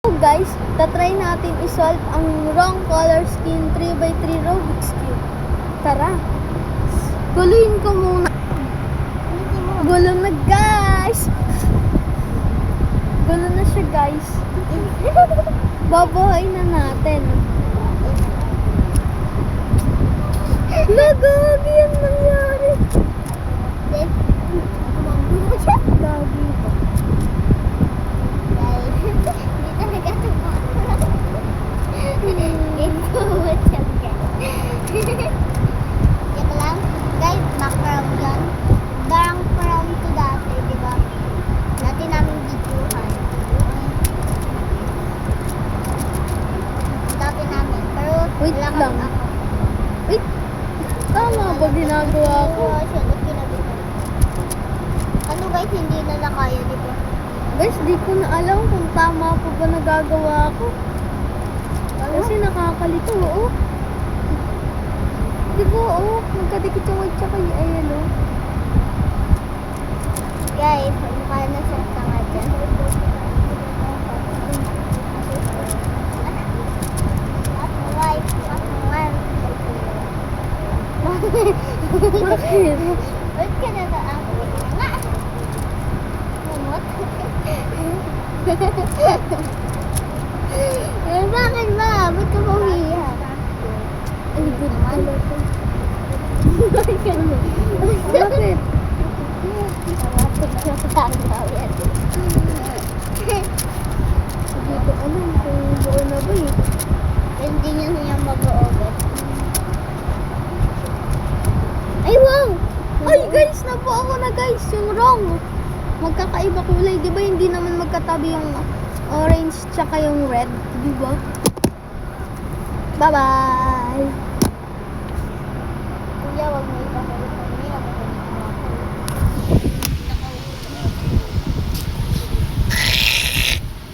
So guys, tatry natin isolve ang wrong color scheme 3x3 Rubik's Cube. Tara. Guluhin ko muna. Gulo na guys. Gulo na siya guys. Babahay na natin. Nagagi yan nangyari. Gagi ba? Wait lang. Wait. Tama ba ginagawa ko? Ano guys, hindi na nakaya, di ba? Guys, di ko na alam kung tama po ba nagagawa ko. Kasi nakakalito, oo. Di ba, oo. Magkadikit yung white tsaka yung ayan, oo. Guys, mukha na sa tanga dyan. Bakit? Ba't ka na ako? Nga! Mumot? Bakit ba? Ba't ka mahiya? Ay, good pala to. Bakit ka na? Bakit? Hindi ko alam kung buo na ba eh. Hindi niya mag-oogat. Ay, wow! Ay guys, nabuo ko na guys, yung wrong. Magkakaiba kulay, di ba hindi naman magkatabi yung orange tsaka yung red, di ba? Bye-bye!